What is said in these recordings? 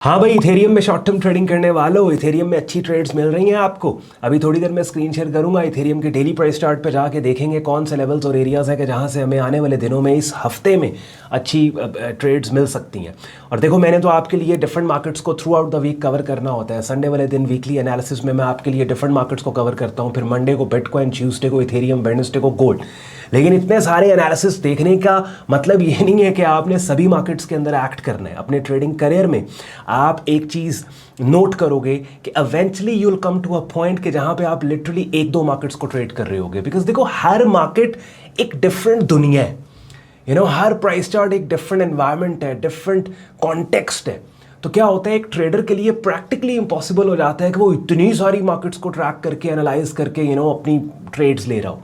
हाँ भाई, इथेरियम में शॉर्ट टर्म ट्रेडिंग करने वालों, इथेरियम में अच्छी ट्रेड्स मिल रही हैं आपको। अभी थोड़ी देर में स्क्रीन शेयर करूंगा। इथेरियम के डेली प्राइस चार्ट पे जाके देखेंगे कौन से लेवल्स और एरियाज है कि जहाँ से हमें आने वाले दिनों में, इस हफ्ते में अच्छी ट्रेड्स मिल सकती हैं। और देखो, मैंने तो आपके लिए डिफरेंट मार्केट्स को throughout the week cover करना होता है। संडे वाले दिन वीकली एनालिसिस में मैं आपके लिए डिफरेंट मार्केट्स को कवर करता हूँ, फिर मंडे को बिटकॉइन, ट्यूसडे को इथेरियम, वेडनेसडे को गोल्ड। लेकिन इतने सारे एनालिसिस देखने का मतलब ये नहीं है कि आपने सभी मार्केट्स के अंदर एक्ट करना है। अपने ट्रेडिंग करियर में आप एक चीज़ नोट करोगे कि eventually you will come to a point कि जहां पे आप लिटरली एक दो मार्केट्स को ट्रेड कर रहे होगे। बिकॉज देखो, हर मार्केट एक डिफरेंट दुनिया है। हर प्राइस चार्ट एक डिफरेंट एनवायरनमेंट है, डिफरेंट कॉन्टेक्स्ट है। तो क्या होता है, एक ट्रेडर के लिए प्रैक्टिकली इम्पॉसिबल हो जाता है कि वो इतनी सारी मार्केट्स को ट्रैक करके, एनालाइज करके अपनी ट्रेड्स ले रहा हो।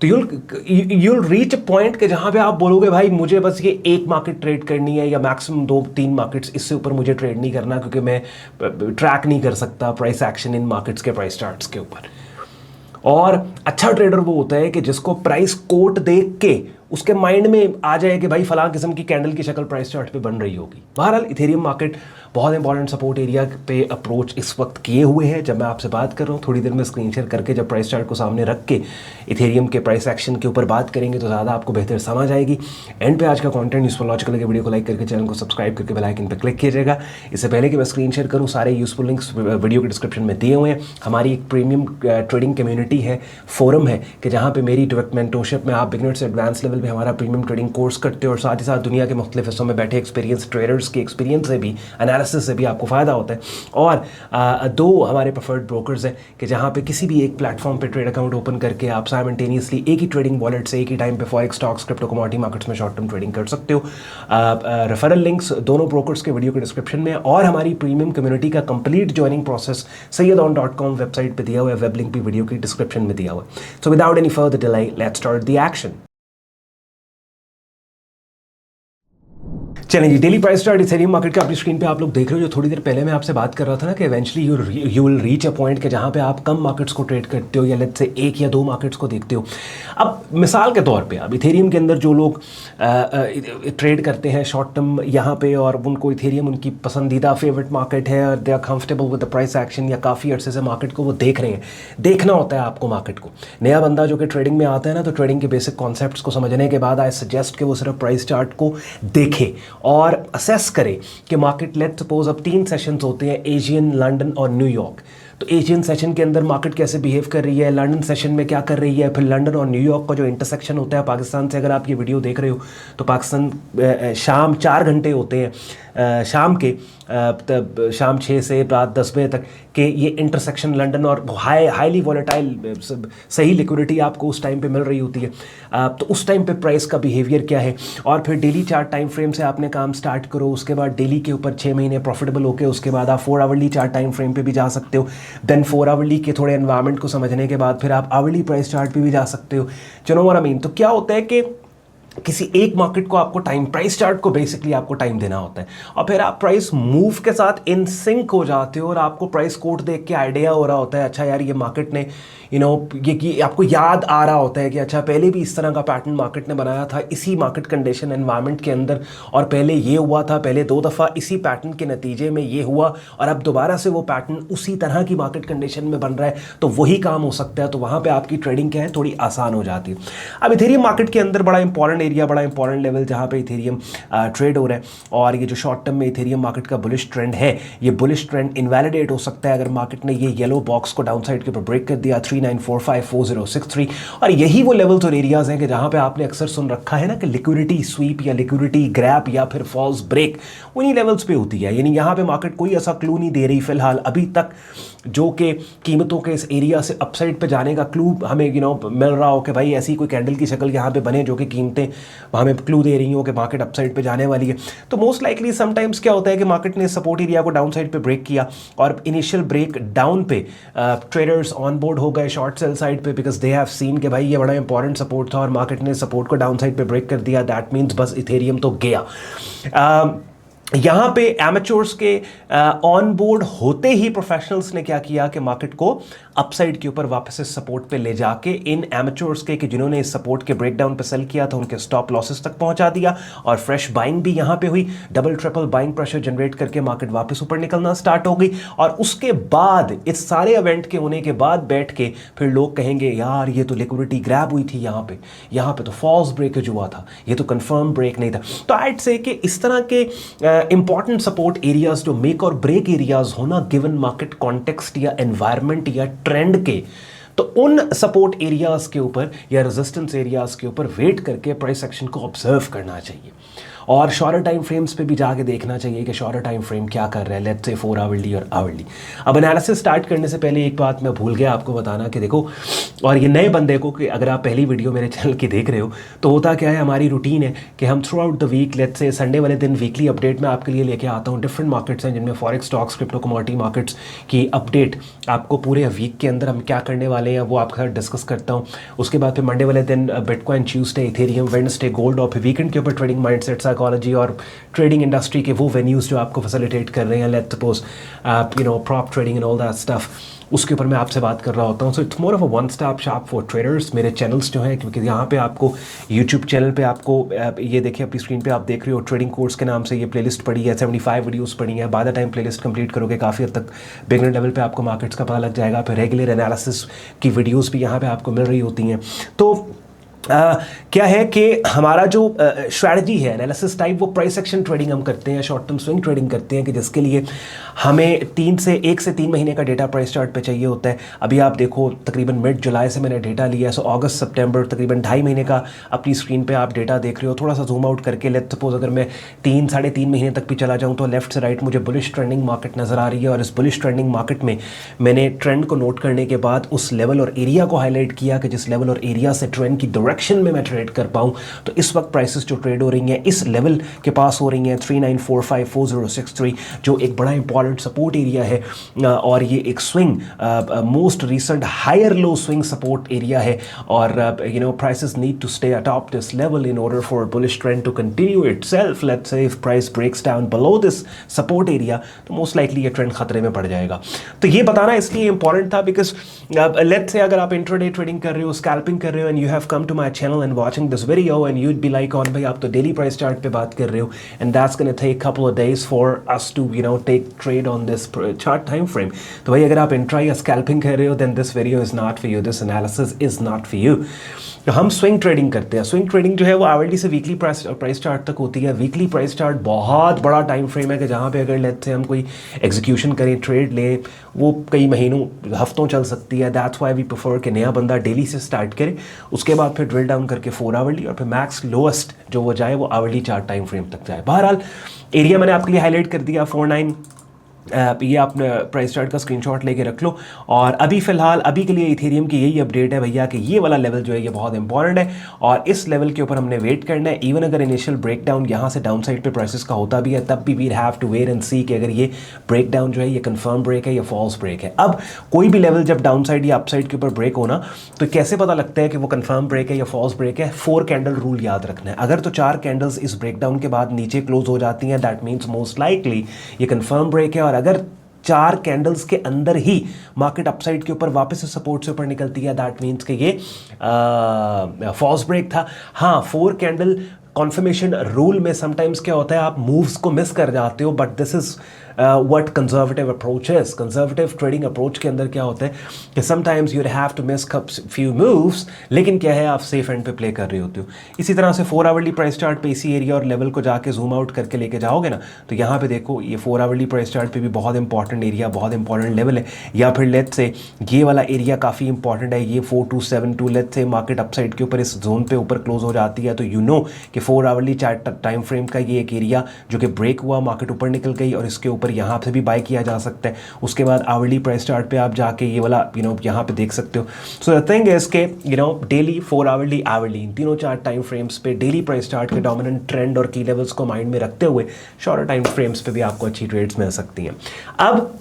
तो यूल रीच अ पॉइंट के जहां पे आप बोलोगे भाई मुझे बस ये एक मार्केट ट्रेड करनी है, या मैक्सिमम 2-3 मार्केट्स, इससे ऊपर मुझे ट्रेड नहीं करना, क्योंकि मैं ट्रैक नहीं कर सकता प्राइस एक्शन इन मार्केट्स के प्राइस चार्ट्स के ऊपर। और अच्छा ट्रेडर वो होता है कि जिसको प्राइस कोट देख के उसके माइंड में आ जाए कि भाई फलां किस्म की कैंडल की शक्ल प्राइस चार्ट पे बन रही होगी। बहरहाल इथेरियम मार्केट बहुत इंपॉर्टेंट सपोर्ट एरिया पे अप्रोच इस वक्त किए हुए हैं जब मैं आपसे बात कर रहा हूँ। थोड़ी देर में स्क्रीन शेयर करके जब प्राइस चार्ट को सामने रख के इथेरियम के प्राइस एक्शन के ऊपर बात करेंगे तो ज़्यादा आपको बेहतर समझ आएगी। एंड पे आज का कंटेंट यूजफुल लॉजिकल लगे, वीडियो को लाइक करके चैनल को सब्सक्राइब करके बेल आइकन पर क्लिक कीजिएगा। इससे पहले कि मैं स्क्रीन शेयर करूँ, सारे यूजफुल लिंक्स वीडियो के डिस्क्रिप्शन में दिए हुए हैं। हमारी एक प्रीमियम ट्रेडिंग कम्युनिटी है, फोरम है, कि जहाँ पे मेरी डायरेक्ट मेंटरशिप में आप बिगिनर से एडवांस लेवल पे हमारा प्रीमियम ट्रेडिंग कोर्स करते हो, और साथ ही साथ दुनिया के मुख्तलिफ हिस्सों में बैठे एक्सपीरियंस ट्रेडर्स के एक्सपीरियंस से भी, एनालिसिस से भी आपको फ़ायदा होता है। और दो हमारे प्रेफर्ड ब्रोकर्स हैं कि जहाँ पे किसी भी एक प्लेटफॉर्म पे ट्रेड अकाउंट ओपन करके आप साइमल्टेनियसली एक ही ट्रेडिंग वॉलेट से एक ही टाइम पे forex, stocks, crypto, commodity markets में शॉर्ट टर्म ट्रेडिंग कर सकते हो। रेफरल लिंक्स दोनों ब्रोकर्स के वीडियो के डिस्क्रिप्शन में, और हमारी प्रीमियम कम्युनिटी का complete joining process sayyadon.com website पे दिया हुआ है, वेब लिंक भी वीडियो की डिस्क्रिप्शन में दिया हुआ है। So without any further delay, let's start the action. चलें जी, daily price chart Ethereum market का अपनी स्क्रीन पे आप लोग देख रहे हो। जो थोड़ी देर पहले मैं आपसे बात कर रहा था ना कि eventually you will reach a point के जहाँ पे आप कम मार्केट्स को ट्रेड करते हो, या लेट्स से एक या दो मार्केट्स को देखते हो। अब मिसाल के तौर पे अब इथेरियम के अंदर जो लोग ट्रेड करते हैं शॉर्ट टर्म यहाँ पे, और उनको इथेरियम उनकी पसंदीदा फेवरेट मार्केट है, और they are comfortable with the price action, या काफ़ी अर्से से मार्केट को वो देख रहे हैं। देखना होता है आपको मार्केट को। नया बंदा जो कि ट्रेडिंग में आता है ना, तो ट्रेडिंग के बेसिक कॉन्सेप्ट्स को समझने के बाद आई सजेस्ट कि वो सिर्फ प्राइस चार्ट को देखे और असेस करें कि मार्केट, लेट सपोज अब 3 सेशंस होते हैं, एशियन, लंदन और न्यूयॉर्क। तो एशियन सेशन के अंदर मार्केट कैसे बिहेव कर रही है, लंदन सेशन में क्या कर रही है, फिर लंदन और न्यूयॉर्क का जो इंटरसेक्शन होता है पाकिस्तान से, अगर आप ये वीडियो देख रहे हो तो पाकिस्तान शाम 4 घंटे होते हैं शाम के, तब शाम 6 से रात 10 बजे तक के ये इंटरसेक्शन लंदन, और हाईली वॉलेटाइल सही लिक्विडिटी आपको उस टाइम पे मिल रही होती है। तो उस टाइम पे प्राइस का बिहेवियर क्या है, और फिर डेली चार्ट टाइम फ्रेम से आपने काम स्टार्ट करो। उसके बाद डेली के ऊपर 6 महीने प्रॉफिटेबल होके उसके बाद आप 4 आवरली चार्ट टाइम फ्रेम पे भी जा सकते हो। देन 4 आवरली के थोड़े एनवायरनमेंट को समझने के बाद फिर आप आवरली प्राइस चार्ट पे भी जा सकते हो। चलो व्हाट आई मीन। तो क्या होता है कि किसी एक मार्केट को आपको टाइम, प्राइस चार्ट को बेसिकली आपको टाइम देना होता है, और फिर आप प्राइस मूव के साथ इन सिंक हो जाते हो, और आपको प्राइस कोड देख के आइडिया हो रहा होता है, अच्छा यार ये मार्केट ने ये आपको याद आ रहा होता है कि अच्छा पहले भी इस तरह का पैटर्न मार्केट ने बनाया था इसी मार्केट कंडीशन एनवायरनमेंट के अंदर, और पहले ये हुआ था, पहले 2 दफ़ा इसी पैटर्न के नतीजे में ये हुआ, और अब दोबारा से वो पैटर्न उसी तरह की मार्केट कंडीशन में बन रहा है, तो वही काम हो सकता है। तो वहाँ पर आपकी ट्रेडिंग क्या है, थोड़ी आसान हो जाती है। अब इथेरियम मार्केट के अंदर बड़ा इंपॉर्टेंट एरिया, बड़ा इंपॉर्टेंट लेवल जहाँ पे इथेरियम ट्रेड हो रहा है, और ये जो शॉर्ट टर्म में इथेरियम मार्केट का बुलिश ट्रेंड है, ये बुलिश ट्रेंड इनवैलिडेट हो सकता है अगर मार्केट ने ये येलो बॉक्स को डाउन साइड के ऊपर ब्रेक कर दिया 39454063। और यही वो लेवल्स और एरियाज हैं कि जहाँ पे आपने अक्सर सुन रखा है ना कि लिक्विडिटी स्वीप या लिक्विडिटी ग्रैप या फिर फॉल्स ब्रेक उन्हीं लेवल्स पे होती है। यानी यहाँ पे मार्केट कोई ऐसा क्लू नहीं दे रही फिलहाल अभी तक जो कि कीमतों के इस एरिया से अपसाइड पे जाने का क्लू हमें मिल रहा हो कि भाई ऐसी कोई कैंडल की शक्ल यहाँ पे बने जो कि कीमतें हमें क्लू दे रही हो कि मार्केट अपसाइड पे जाने वाली है। तो मोस्ट लाइकली समटाइम्स क्या होता है कि मार्केट ने सपोर्ट एरिया को डाउन साइड पे ब्रेक किया, और इनिशियल ब्रेक डाउन पे ट्रेडर्स ऑन बोर्ड हो गए शॉर्ट सेल साइड पे, बिकॉज दे हैव सीन कि भाई ये बड़ा इंपॉर्टेंट सपोर्ट था और मार्केट ने सपोर्ट को डाउन साइड पे ब्रेक कर दिया, दैट मीन्स बस इथेरियम तो गया। यहाँ पे एमेच्योर्स के ऑन बोर्ड होते ही प्रोफेशनल्स ने क्या किया कि मार्केट को अपसाइड के ऊपर वापस इस सपोर्ट पे ले जाके इन एमेच्योर्स के कि जिन्होंने इस सपोर्ट के ब्रेकडाउन पे सेल किया था उनके स्टॉप लॉसेस तक पहुंचा दिया और फ्रेश बाइंग भी यहाँ पे हुई, double triple buying pressure generate करके मार्केट वापस ऊपर निकलना स्टार्ट हो गई। और उसके बाद इस सारे इवेंट के होने के बाद बैठ के फिर लोग कहेंगे यार ये तो लिक्विडिटी ग्रैब हुई थी, यहाँ पे तो फॉल्स ब्रेकेज हुआ था, ये तो कंफर्म ब्रेक नहीं था। तो आइड से कि इस तरह के इंपॉर्टेंट सपोर्ट एरियाज जो मेक और ब्रेक एरियाज होना गिवन मार्केट कॉन्टेक्स्ट या एनवायरनमेंट या ट्रेंड के, तो उन सपोर्ट एरियाज के ऊपर या रेजिस्टेंस एरियाज के ऊपर वेट करके प्राइस एक्शन को ऑब्जर्व करना चाहिए और शॉर्टर टाइम फ्रेम्स पे भी जाके देखना चाहिए कि शॉर्टर टाइम फ्रेम क्या कर रहा है, लेट्स से 4 आवरली और आवरली। अब एनालिसिस स्टार्ट करने से पहले एक बात मैं भूल गया आपको बताना कि देखो, और ये नए बंदे को कि अगर आप पहली वीडियो मेरे चैनल की देख रहे हो तो होता क्या है, हमारी रूटीन है कि हम throughout the week, let's say Sunday वाले दिन वीकली अपडेट मैं आपके लिए लेके आता हूँ। डिफरेंट मार्केट्स हैं जिनमें forex, stocks, crypto commodity markets की अपडेट आपको पूरे वीक के अंदर हम क्या करने वाले हैं वो आपके साथ डिस्कस करता हूँ। उसके बाद फिर मंडे वाले दिन bitcoin, Tuesday Ethereum, Wednesday gold, और फिर वीकेंड के ऊपर ट्रेडिंग माइंडसेट, साइकोलॉजी और ट्रेडिंग इंडस्ट्री के वो वेन्यूज़ जो आपको फैसिलिटेट कर रहे हैं, let's suppose prop trading and all that stuff, उसके ऊपर मैं आपसे बात कर रहा होता हूँ। So it's more of a one stop shop for traders. मेरे चैनल्स जो हैं, क्योंकि यहाँ पे आपको यूट्यूब चैनल पे आपको ये देखिए अपनी स्क्रीन पे आप देख रहे हो ट्रेडिंग कोर्स के नाम से ये प्लेलिस्ट पड़ी है, 75 वीडियोस पड़ी हैं। By the time playlist complete करोगे काफ़ी हद तक बिगिनर लेवल पे आपको मार्केट्स का पता लग जाएगा। फिर रेगुलर एनालिसिस की वीडियोज़ भी यहाँ पर आपको मिल रही होती हैं। तो क्या है कि हमारा जो स्ट्रैटेजी है एनालिसिस टाइप, वो प्राइस एक्शन ट्रेडिंग हम करते हैं, शॉर्ट टर्म स्विंग ट्रेडिंग करते हैं, कि जिसके लिए हमें 1 से 3 महीने का डेटा प्राइस चार्ट पे चाहिए होता है। अभी आप देखो तकरीबन मिड जुलाई से मैंने डेटा लिया है, सो अगस्त सितंबर तकरीबन 2.5 महीने का अपनी स्क्रीन पे आप डेटा देख रहे हो। थोड़ा सा जूम आउट करके लेट्स सपोज अगर मैं 3-3.5 महीने तक भी चला जाऊँ तो लेफ्ट से राइट मुझे बुलिश ट्रेंडिंग मार्केट नज़र आ रही है। और इस बुलिश ट्रेंडिंग मार्केट में मैंने ट्रेंड को नोट करने के बाद उस लेवल और एरिया को हाईलाइट किया कि जिस लेवल और एरिया से ट्रेंड की डायरेक्शन में मैं ट्रेड कर पाऊँ। तो इस वक्त प्राइसेस जो ट्रेड हो रही हैं इस लेवल के पास हो रही हैं 39454063, जो एक बड़ा इंपॉर्टेंट सपोर्ट एरिया है। और ये एक swing most recent higher low swing support area है। और prices need to stay atop this level in order for bullish trend to continue itself. Let's say if price breaks down below this support area तो most likely ये trend खतरे में पड़ जाएगा। तो ये बताना इसलिए इंपॉर्टेंट था बिकॉज लेट्स से अगर आप इंट्राडे ट्रेडिंग कर रहे हो, स्कैल्पिंग कर रहे हो, and you have come to my channel and watching this video and you'd be like on भाई आप तो डेली प्राइस चार्ट पे बात कर रहे हो and that's gonna take couple of days for us to take trade on this chart time frame. तो भाई अगर आप इंट्रा या स्कैल्पिंग कर रहे हो then this video is not for you, this analysis is not for you. तो हम स्विंग ट्रेडिंग करते हैं। स्विंग ट्रेडिंग जो है वो आवरली से वीकली प्राइस चार्ट तक होती है। वीकली प्राइस चार्ट बहुत बड़ा टाइम फ्रेम है कि जहाँ पे अगर लेट्स से हम कोई एग्जीक्यूशन करें, ट्रेड लें, वो कई महीनों हफ्तों चल सकती है। दैट्स व्हाई वी प्रेफर कि नया बंदा डेली से स्टार्ट करे, उसके बाद फिर ड्रिल डाउन करके 4 आवरली और फिर मैक्स लोएस्ट जो वो जाए वो आवरली चार्ट टाइम फ्रेम तक जाए। बहरहाल एरिया मैंने आपके लिए हाईलाइट कर दिया 49। ये आपने प्राइस चार्ट का स्क्रीनशॉट लेके रख लो। और अभी फ़िलहाल अभी के लिए इथेरियम की यही अपडेट है भैया कि ये वाला लेवल जो है ये बहुत इंपॉर्टेंट है और इस लेवल के ऊपर हमने वेट करना है। इवन अगर इनिशियल ब्रेकडाउन यहाँ से डाउन साइड पे प्राइसेस का होता भी है तब भी we have to wait and see कि अगर ये ब्रेकडाउन जो है ये कंफर्म ब्रेक है या फॉल्स ब्रेक है। अब कोई भी लेवल जब डाउन साइड या अप साइड के ऊपर ब्रेक होना तो कैसे पता लगता है कि वो कंफर्म ब्रेक है या फॉल्स ब्रेक है? 4 कैंडल रूल याद रखना है। अगर तो 4 कैंडल्स इस ब्रेकडाउन के बाद नीचे क्लोज हो जाती हैं दैट मीन्स मोस्ट लाइकली ये कंफर्म ब्रेक है। और अगर 4 कैंडल्स के अंदर ही मार्केट अपसाइड के ऊपर वापस से सपोर्ट से ऊपर निकलती है दैट मीन्स कि ये फॉल्स ब्रेक था। हाँ, 4 कैंडल कॉन्फर्मेशन रूल में समटाइम्स क्या होता है आप मूव्स को मिस कर जाते हो, but this is what conservative approach है। कंजर्वेटिव ट्रेडिंग अप्रोच के अंदर क्या होता है कि sometimes you have to miss few moves, लेकिन क्या है आप सेफ एंड पे प्ले कर रहे होते हो। इसी तरह से 4 आवरली प्राइस चार्ट पे इसी एरिया और लेवल को जाके जूम आउट करके लेके जाओगे ना तो यहाँ पे देखो ये 4 आवरली प्राइस चार्ट पे भी बहुत इंपॉर्टेंट एरिया, बहुत इंपॉर्टेंट लेवल है। या फिर लेट्स से ये वाला एरिया काफ़ी इंपॉर्टेंट है, ये 4272। लेट्स से मार्केट अपसाइड के ऊपर इस जोन पे ऊपर क्लोज हो जाती है तो यू नो कि 4 आवरली चार्ट टाइम फ्रेम का ये एक एरिया जो कि ब्रेक हुआ, मार्केट ऊपर निकल गई और इसके ऊपर यहाँ से भी बाय किया जा सकता है। उसके बाद आवरली प्राइस चार्ट पे आप जाके ये वाला यहाँ पे देख सकते हो। सो द थिंग इज के डेली 4 आवरली इन तीनों चार्ट टाइम फ्रेम्स पे डेली प्राइस चार्ट के डोमिनेंट ट्रेंड और की लेवल्स को माइंड में रखते हुए शॉर्टर टाइम फ्रेम्स पे भी आपको अच्छी ट्रेड्स मिल सकती हैं। अब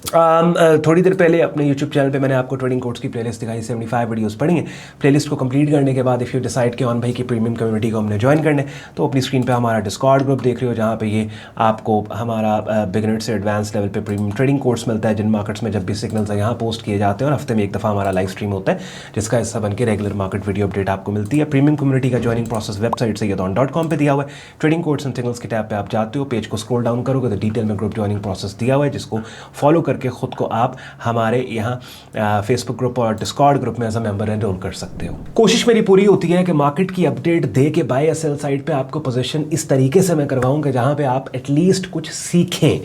थोड़ी देर पहले अपने यूट्यूब चैनल पे मैंने आपको ट्रेडिंग कोर्स की प्लेलिस्ट दिखाई, 75 वीडियोस पड़ी हैं। प्लेलिस्ट को कंप्लीट करने के बाद इफ़ यू डिसाइड कि ऑन भाई की प्रीमियम कम्युनिटी को हमने ज्वाइन करने, तो अपनी स्क्रीन पे हमारा डिस्कॉर्ड ग्रुप देख रहे हो, जहाँ पे ये आपको हमारा बिगिनर से एडवांस लेवल पे प्रीमियम ट्रेडिंग कोर्स मिलता है, जिन मार्केट्स में जब भी सिग्नल्स है यहाँ पोस्ट किए जाते हैं, और हफ्ते में एक दफ़ा हमारा लाइव स्ट्रीम होता है, जिसका हिस्सा बन के रेगुलर मार्केट वीडियो अपडेट आपको मिलती है। प्रीमियम कम्युनिटी का ज्वाइनिंग प्रोसेस वेबसाइट सैयदौन.com पे दिया हुआ है। ट्रेडिंग कोर्स एंड सिग्नल्स के टैब पे आप जाते हो, पेज को स्क्रॉल डाउन करोगे तो डिटेल में ग्रुप ज्वाइनिंग प्रोसेस दिया हुआ है, जिसको फॉलो करके खुद को आप हमारे यहाँ फेसबुक ग्रुप और डिस्कॉर्ड ग्रुप में एज अ मेंबर एनरोल कर सकते हो। कोशिश मेरी पूरी होती है कि मार्केट की अपडेट दे के बाय या सेल साइड पे आपको पोजीशन इस तरीके से मैं करवाऊँ कि जहाँ पे आप एटलीस्ट कुछ सीखें।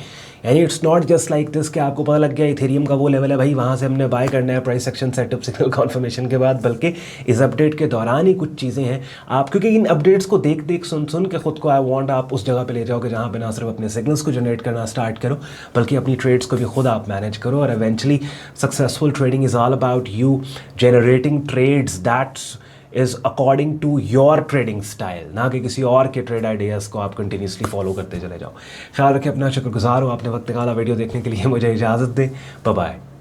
यानी it's not just like this कि आपको पता लग गया इथेरियम का वो लेवल है भाई, वहाँ से हमने बाय करना है price section setup signal conformation के बाद, बल्कि इस अपडेट के दौरान ही कुछ चीज़ें हैं आप, क्योंकि इन अपडेट्स को देख देख सुन सुन के खुद को आई वांट आप उस जगह पे ले जाओगे जहाँ पे ना सिर्फ अपने सिग्नल्स को जनरेट करना स्टार्ट करो, बल्कि अपनी ट्रेड्स को भी खुद आप मैनेज करो। और eventually successful trading is all about you generating trades that's is according to your trading style, ना कि किसी और के ट्रेड आइडियाज़ को आप कंटिन्यूसली फॉलो करते चले जाओ। ख्याल रखें अपना, शुक्रगुजार हो आपने वक्त निकाला वीडियो देखने के लिए। मुझे इजाज़त दें, बाय बाय।